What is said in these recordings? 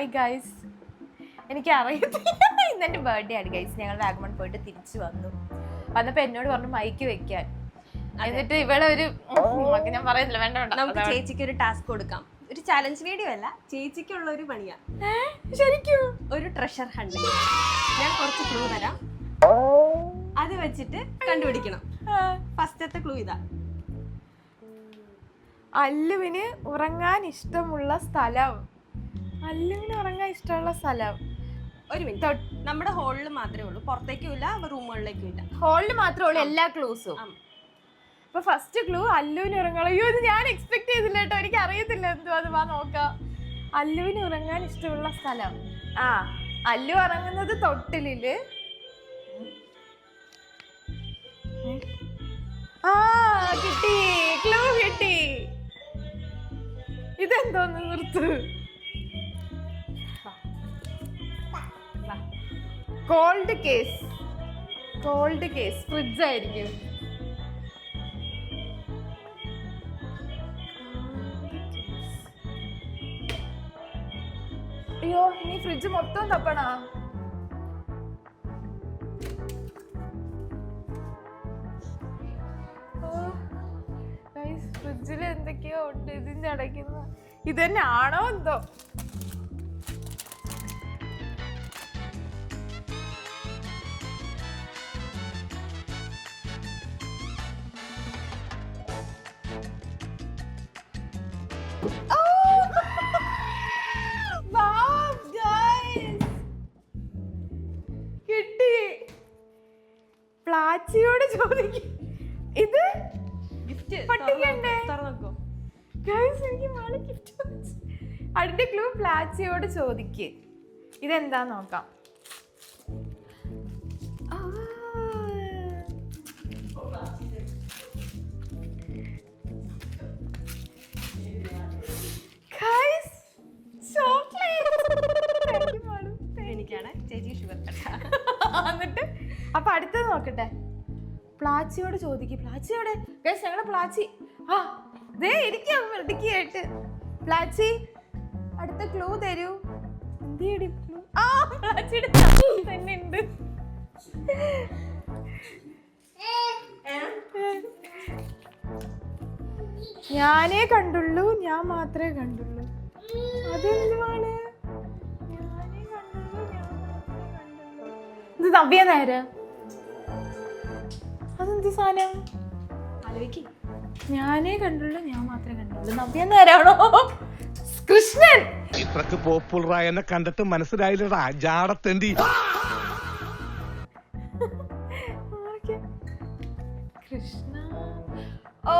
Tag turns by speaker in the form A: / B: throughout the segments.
A: Hi guys, എനിക്ക് അറിയത്തില്ല, ഇന്നെൻ്റെ ബർത്ത്ഡേ ആണ് ഗൈസ്. ഞങ്ങൾ വാഗമൺ പോയിട്ട് തിരിച്ചു വന്നപ്പോൾ എന്നോട് പറഞ്ഞു മൈക്ക് വെക്കാൻ. എന്നിട്ട് ഇവിടെ ഒരു ഞാൻ പറയുന്നില്ല, വേണ്ട വേണ്ട,
B: നമുക്ക് ചേച്ചിക്ക് ഒരു ടാസ്ക് കൊടുക്കാം. ഒരു ചാലഞ്ച് വീഡിയോ അല്ല, ചേച്ചിക്കുള്ള ഒരു പണിയാ.
A: ശരിക്കും
B: ഒരു ട്രഷർ ഹണ്ട്. ഞാൻ കുറച്ച് ക്ലൂ തരാം, അത് വെച്ചിട്ട് കണ്ടുപിടിക്കണം. ഫസ്റ്റത്തെ ക്ലൂ ഇതാ.
A: അല്ലുവിന് ഉറങ്ങാൻ ഇഷ്ടമുള്ള സ്ഥലം. അല്ലുവിന് ഉറങ്ങാൻ ഇഷ്ടമുള്ള സ്ഥലം.
B: ഒരു മിനിറ്റ്, നമ്മുടെ ഹോളിൽ മാത്രമേ ഉള്ളൂ, പുറത്തേക്കും ഇല്ല, റൂമുകളിലേക്കും ഇല്ല.
A: ഹോളിൽ മാത്രമേ ഉള്ളൂ എല്ലാ ക്ലൂസും. അപ്പൊ ഫസ്റ്റ് ക്ലൂ അല്ലുവിന് ഉറങ്ങാൻ. അയ്യോ, ഇത് ഞാൻ എക്സ്പെക്ട് ചെയ്തില്ല കേട്ടോ, എനിക്ക് അറിയത്തില്ല എന്തുവാ. അത് വാ നോക്കാം. അല്ലുവിന് ഉറങ്ങാൻ ഇഷ്ടമുള്ള സ്ഥലം. ആ, അല്ലു ഉറങ്ങുന്നത് തൊട്ടിലില്. ആ, കിട്ടി, ക്ലൂ കിട്ടി. ഇതെന്തോന്ന്, നിർത്തു. Cold case. Cold case fridge ആയിരിക്കും. അയ്യോ, ഇനി ഫ്രിഡ്ജ് മൊത്തം തപ്പണാ. ഫ്രിഡ്ജിൽ എന്തൊക്കെയോ ഉണ്ട്, ഇതിന്റെ അടയ്ക്കുന്ന. ഇത് തന്നെ ആണോ എന്തോ. കിട്ടി. പ്ലാച്ചിയോട് ചോദിക്കും. ഇത്
B: ഗിഫ്റ്റ്
A: പട്ടികണ്ടേ?
B: തുറന്നോക്കോ.
A: അടുത്ത ക്ലൂ പ്ലാച്ചിയോട് ചോദിക്ക്. ഇതെന്താ നോക്കാം.
B: എനിക്കാണ് ചേച്ചി ഷുഗർ.
A: എന്നിട്ട് അപ്പൊ അടുത്തത് നോക്കട്ടെ. പ്ലാച്ചിയോട് ചോദിക്കും. പ്ലാച്ചിയോടെ ഞങ്ങളുടെ പ്ലാച്ചി. ആ, ദേ ഇരിക്കാം ഇടുക്കിയായിട്ട്. പ്ലാച്ചി, അടുത്ത ക്ലൂ തരൂ. എന്തേടി ക്ലൂ? ആ, പ്ലാച്ചിയുടെ തന്നെ ഉണ്ട്. ഞാനേ കണ്ടുള്ളൂ, ഞാൻ മാത്രമേ കണ്ടുള്ളൂ. അതെന്തുവാണ്? ഇത് നവ്യ നേര്. അതെന്ത് സാധനം?
B: ആലോചിക്ക്.
A: ഞാനേ കണ്ടുള്ളൂ, ഞാൻ മാത്രമേ കണ്ടുള്ളൂ. നവ്യ നേരാണോ? കൃഷ്ണൻ.
C: ഇത്രക്ക് പോപ്പുലറായ എന്നെ കണ്ടിട്ട് മനസ്സിലായില്ലടാ ജാടത്തേണ്ടി.
A: കൃഷ്ണ. ഓ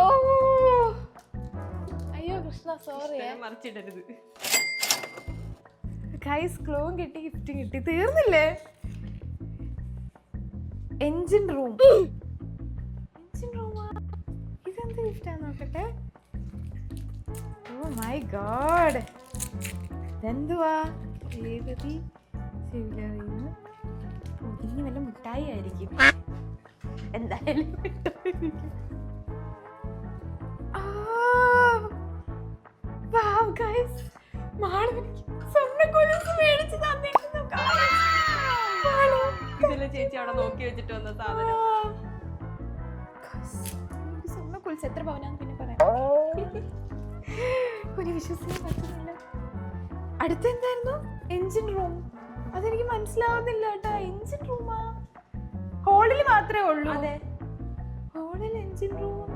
A: അയ്യോ കൃഷ്ണ, സോറി.
B: മറിച്ചിടരുത്
A: ഗൈസ്. ക്ലൂവും കിട്ടി, ഗിഫ്റ്റും കിട്ടി. തീർന്നില്ലേ? Engine room. എൻജിൻ റൂമാ? ഇതെന്ത് ഗിഫ്റ്റാ നോക്കട്ടെ. ഓ മൈ ഗോഡ്, ഇതെന്തുവാ? രേവതി ശിവലറിയുന്നു. ഇനി വല്ല മിഠായി ആയിരിക്കും. എന്തായാലും
B: ചേച്ചി അവിടെ നോക്കി വെച്ചിട്ട് വന്ന സാധനം.
A: എത്ര പവനാന്ന് പിന്നെ പറയാം. വിശ്വസിക്കാൻ പറ്റുന്നില്ല. അടുത്ത എന്തായിരുന്നു? Engine room. അതെനിക്ക് മനസ്സിലാവുന്നില്ല കേട്ടാ. എൻജിൻ റൂമാ? ഹോളിൽ മാത്രമേ ഉള്ളൂ.
B: അതെ,
A: ഹോളിൽ എൻജിൻ റൂം.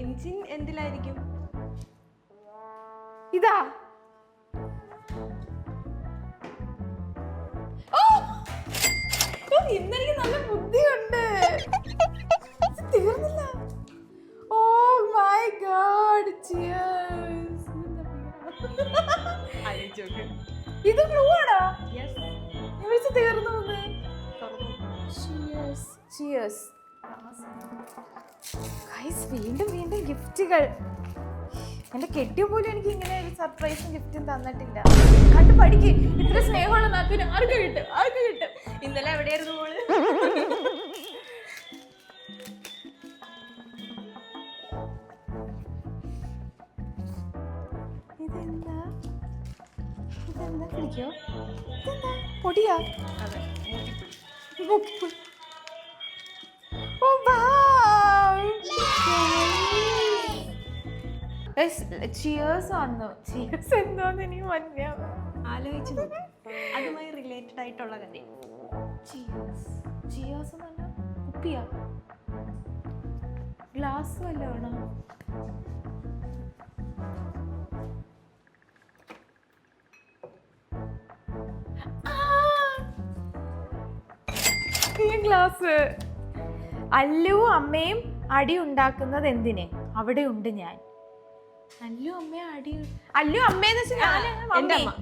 B: എൻജിൻ എന്തിലായിരിക്കും?
A: ഇതാ. ഇന്നെനിക്ക് നല്ല ബുദ്ധിയുണ്ട്. തീർന്നില്ല. Oh my god, cheers. ഇത് ക്ലൂ ആണോ? യെസ്. തീർന്നു. Cheers, cheers. ഗൈസ്, വീണ്ടും വീണ്ടും ഗിഫ്റ്റുകൾ. എന്റെ കെട്ടിയ പോലും എനിക്ക് ഇങ്ങനെ ഒരു സർപ്രൈസും ഗിഫ്റ്റും തന്നിട്ടില്ല. കണ്ടു പഠിക്ക്. ഇത്ര സ്നേഹമുള്ള നാട്ടിന് ആർക്ക് കിട്ടും? ആർക്ക് കിട്ടും?
B: ഇന്നലെ എവിടെയായിരുന്നു മോള്?
A: ഇതെന്താ? പൊടിയാ?
B: അതെ,
A: മൂക്കിപ്പുളി. ഓ വാവ്. ചിയേഴ്സ് വന്നു. ചിയേഴ്സ് എന്തോന്ന് എനിക്ക് മനസ്സിലാവും.
B: ആലോചിച്ച് നോക്ക്, അതുമായി റിലേറ്റഡ് ആയിട്ടുള്ള കാര്യം.
A: ചിയേഴ്സ് ചിയേഴ്സ് എന്ന് പറഞ്ഞാൽ കുപ്പിയാ? ഗ്ലാസ് വല്ലതാണോ? ഗ്ലാസ്. അല്ലുവും അമ്മയും അടി ഉണ്ടാക്കുന്നത് എന്തിനെ? അവിടെ ഉണ്ട് ഞാൻ. അല്ലു അമ്മയും അല്ലു അമ്മയെന്ന് വെച്ചാൽ
B: എൻ്റെ അമ്മ.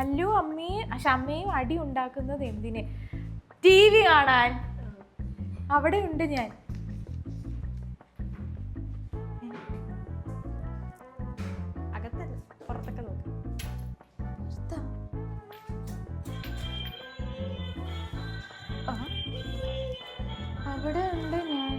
A: അല്ലു അമ്മയും അടി ഉണ്ടാക്കുന്നത് എന്തിനെ? TV കാണാൻ. അവിടെ ഉണ്ട് ഞാൻ.
B: അകത്തല്ല, പുറത്തൊക്കെ നോക്ക്.
A: അവിടെ ഉണ്ട് ഞാൻ.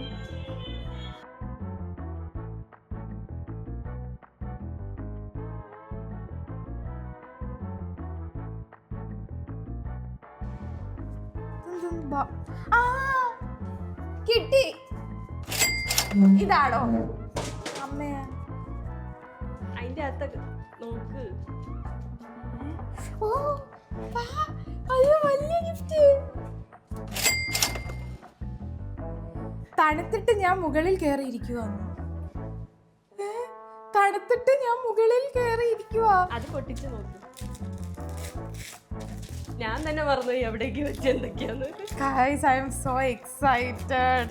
A: കിട്ടി. ഇതാണോ അമ്മയാ?
B: അതിന്റെ അകത്തൊക്കെ നോക്ക്.
A: ഓ അയ്യോ, വലിയ ഗിഫ്റ്റ്. തണുത്തിട്ട് ഞാൻ മുകളിൽ കയറിയിരിക്കുവാന്ന്. തണുത്തിട്ട് ഞാൻ മുകളിൽ കയറിയിരിക്കുവാ.
B: അത് പൊട്ടിച്ച് നോക്ക്. ഞാൻ തന്നെ മറന്നു എവിടേക്ക് വെച്ച് എന്തൊക്കെയാന്ന്.
A: Guys, I am so excited.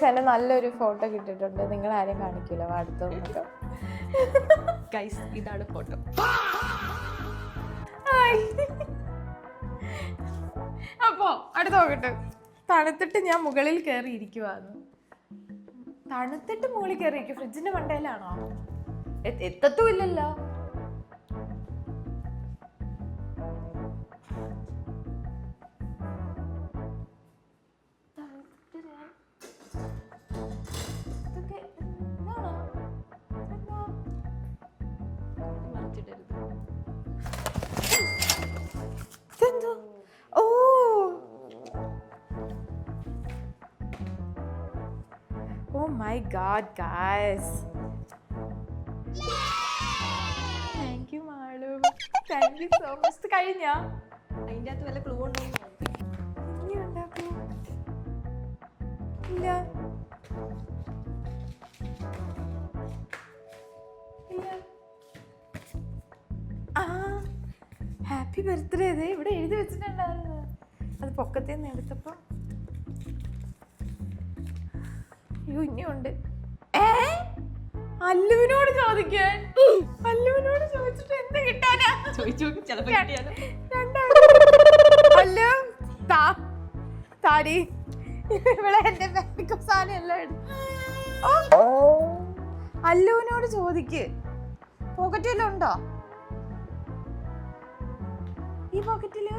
A: എന്നെ നല്ലൊരു ഫോട്ടോ കിട്ടിയിട്ടുണ്ട്. നിങ്ങൾ ആരെയും കാണിക്കില്ല അടുത്തൊക്കെ.
B: ഗൈസ്, ഇതാണ് ഫോട്ടോ.
A: അപ്പോ അടുത്ത് നോക്കട്ടെ. തണുത്തിട്ട് ഞാൻ മുകളിൽ കയറി ഇരിക്കുവാന്ന്. തണുത്തിട്ട് മുകളിൽ കയറി ഇരിക്കും. ഫ്രിഡ്ജിന്റെ മണ്ടയിലാണോ? എത്തത്തും ഇല്ലല്ലോ.
B: മറിച്ചിടരുത്.
A: ഓ Oh my god, guys. Thank you, Malu. Thank you so much. ഇത് കഴിഞ്ഞാ?
B: അതിന്റെ അകത്ത് വല്ല ക്ലൂ ഉണ്ടോ?
A: ഇനി ഉണ്ടാക്കൂ. ഇല്ല. ഇല്ല. Happy birthday. ഇവിടെ എഴുതി വെച്ചിട്ടുണ്ടായിരുന്നു. അത് പൊക്കത്തിൽ നിന്ന് എടുത്തപ്പോ ഇനിയുണ്ട്. അല്ലുവിനോട് ചോദിക്കാൻ. അല്ലുവിനോട് ചോദിച്ചിട്ട് എന്ത് കിട്ടാനാ?
B: ചോദിച്ചു നോക്ക്, ചിലപ്പോ കിട്ടിയാലോ.
A: അല്ലു താടി ഇവിടെ എന്റെ ബാഗ് സാധനം എല്ലാം എടുത്തു. അല്ലുവിനോട് ചോദിക്ക്. പോക്കറ്റിലും ഉണ്ടോ? ഈ പോക്കറ്റില്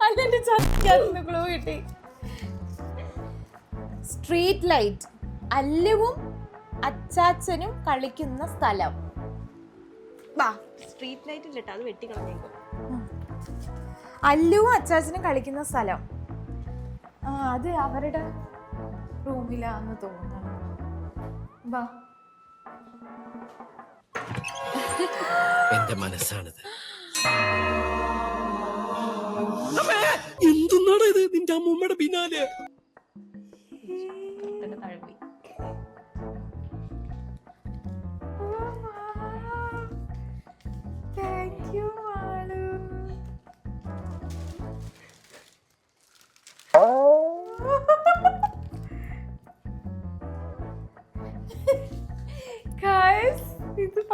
A: അല്ലുവിന്റെ ചതിക്കകത്തുനിന്ന് ക്ലൂ കിട്ടി. Street light. അല്ലുവും അച്ചാച്ചനും കളിക്കുന്ന സ്ഥലം. വാ.
B: സ്ട്രീറ്റ് ലൈറ്റ് ഇല്ലട്ടോ, അത് വെട്ടി കളഞ്ഞേക്കും.
A: അല്ലുവും അച്ചാച്ചനും കളിക്കുന്ന സ്ഥലം. അത് അവരുടെ റൂമിലാന്ന് തോന്നുന്നു. വാ.
D: എന്റെ മനസ്സാണിത്. എന്തുന്നാണ് ഇത്? നിന്റെ അമ്മൂമ്മയുടെ പിന്നാലെ
B: തഴവി.
A: Thank you, Malu.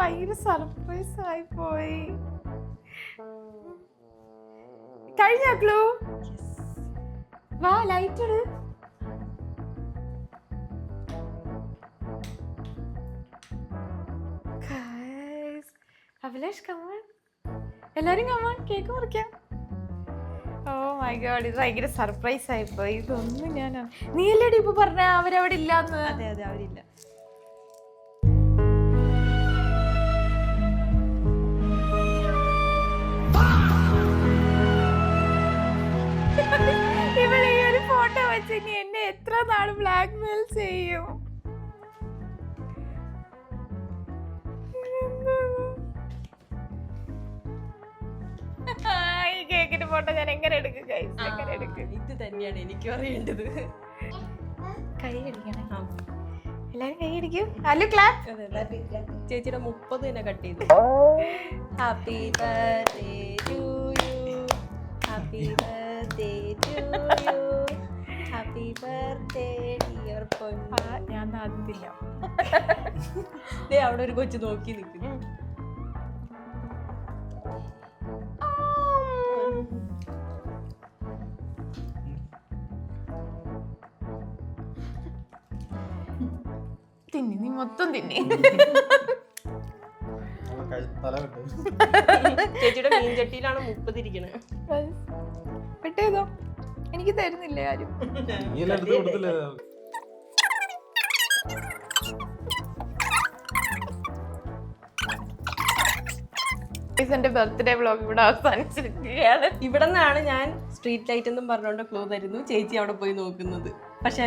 A: ഭയങ്കര സർപ്രൈസ് ആയി പോയി. കഴിഞ്ഞ ക്ലൂ വാ ലൈറ്റ് ഇട്. അഭിലാഷ് കമോൺ, എല്ലാരും കമോൺ, കേക്ക് മുറിക്കാം. ഓ മൈ ഗോഡ്, ഇത് ഭയങ്കര സർപ്രൈസ് ആയി പോയി. ഇതൊന്നും ഞാൻ നീയല്ലേടി ഇപ്പൊ പറഞ്ഞ അവരവിടെ ഇല്ലാന്ന്.
B: അതെ അതെ, അവരില്ല.
A: ഇവിടെ ഈ ഒരു ഫോട്ടോ വെച്ച് ഇനി എന്നെ എത്ര നാള് ബ്ലാക്ക് മെയിൽ ചെയ്യും. ഈ കേക്കിന്റെ ഫോട്ടോ ഞാൻ എങ്ങനെ എടുക്കും? എങ്ങനെ എടുക്കും?
B: ഇത് തന്നെയാണ് എനിക്കും അറിയേണ്ടത്.
A: കൈ അടിക്കണേ, എല്ലാരും കൈ അടിക്കും. Hello clap.
B: ചേച്ചിയുടെ 30 തന്നെ കട്ട് ചെയ്തു. Happy birthday to you, happy birthday to you, happy birthday dear Ponnu.
A: ഞാൻ ആദ്യത്തില്ല.
B: അവിടെ ഒരു കൊച്ചു നോക്കി നിൽക്കുന്നു.
A: തിന്നി, നീ മൊത്തം തിന്നി.
B: ചേച്ചിയുടെ മീൻചട്ടിയിലാണ് 30 ഇരിക്കണേ.
A: പെട്ടേതോ എനിക്ക് തരുന്നില്ലേ ആരും. എന്റെ ബർത്ത്ഡേ വ്ലോഗ് ഇവിടെ അവസാനിച്ചിരിക്കുകയാണ്.
B: ഇവിടെ നിന്നാണ് ഞാൻ സ്ട്രീറ്റ് ലൈറ്റ് എന്നും പറഞ്ഞോണ്ട് ക്ലൂ തരുന്നു. ചേച്ചി അവിടെ പോയി നോക്കുന്നത്. പക്ഷെ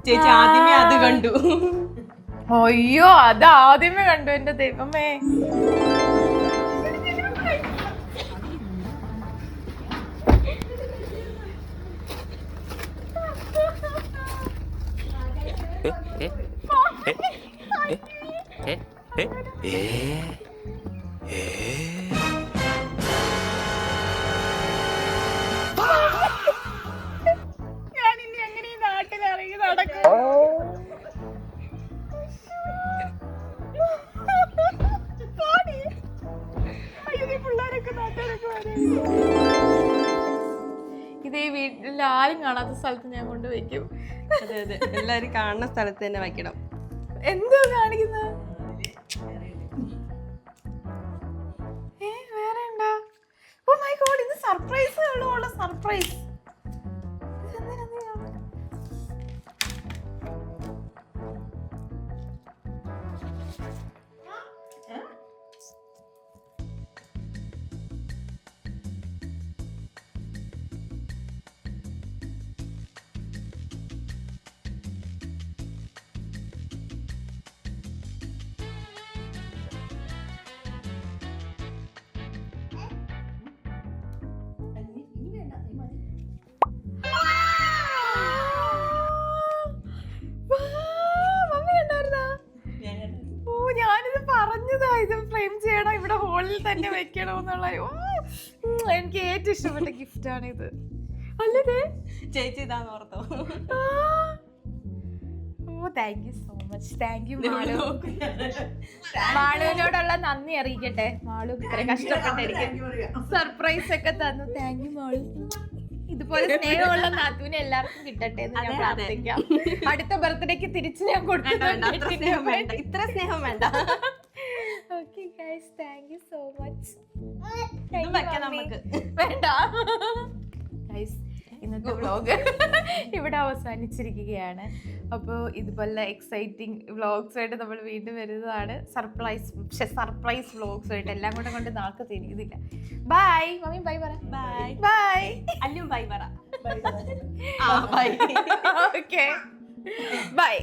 B: ചേച്ചി ആദ്യമേ അത് കണ്ടു.
A: അയ്യോ, അത് ആദ്യമേ കണ്ടു. എന്റെ ദൈവമേ, ഞാനിനി എങ്ങനെ ഈ നാട്ടിലിറങ്ങി നടക്കും? ഇത് ഈ വീട്ടിൽ ആരും കാണാത്ത സ്ഥലത്ത് ഞാൻ കൊണ്ടുവയ്ക്കും.
B: അതെ അതെ, എല്ലാരും കാണുന്ന സ്ഥലത്ത് തന്നെ വെക്കണം.
A: എന്തോ കാണിക്കുന്നത്? വേറെ ഉണ്ടോ? ഓ മൈ ഗോഡ്, ഇത് സർപ്രൈസ് ഉള്ള സർപ്രൈസ്. ഞാനിത് പറഞ്ഞതാ, ഇത് ഫ്രെയിം ചെയ്യണം, ഇവിടെ ഹോളിൽ തന്നെ വെക്കണം എന്നുള്ള. എനിക്ക് ഏറ്റവും ഇഷ്ടപ്പെട്ട ഗിഫ്റ്റ് ആണ് ഇത്. അല്ലേ
B: ചേച്ചി ഇതാന്ന് ഓർത്തോ?
A: Oh thank you so much. Thank you Malu. മാളുവിനോടുള്ള നന്ദി അറിയിക്കട്ടെ. മാളു ഇത്ര കഷ്ടപ്പെട്ടിരിക്കും, സർപ്രൈസ് ഒക്കെ തന്നു. Thank you Malu. ഇതുപോലെ സ്നേഹമുള്ള നാത്തൂനെ എല്ലാവർക്കും കിട്ടട്ടെ എന്ന് ഞാൻ പ്രാർത്ഥിക്കാം. അടുത്ത ബർത്ത്ഡേക്ക് തിരിച്ച് ഞാൻ കൊടുക്കുന്നുണ്ട്.
B: ഇത്ര സ്നേഹം വേണ്ട.
A: Okay guys, thank you so much.
B: നമുക്ക്
A: വേണ്ട ഗൈസ്, ഇന്നത്തെ വ്ലോഗ് ഇവിടെ അവസാനിച്ചിരിക്കുകയാണ്. അപ്പോൾ ഇതുപോലെ എക്സൈറ്റിംഗ് വ്ലോഗ്സുമായിട്ട് നമ്മൾ വീണ്ടും വരുന്നതാണ്. സർപ്രൈസ് വ്ലോഗ്സുമായിട്ട് എല്ലാം കൂടെ കൊണ്ട് നാൾക്ക് തിരിയുന്നില്ല. ബൈ മമ്മി, ബൈ പറ.
B: ബൈ
A: ബൈ
B: അല്ലും ബൈ പറ.
A: Okay bye.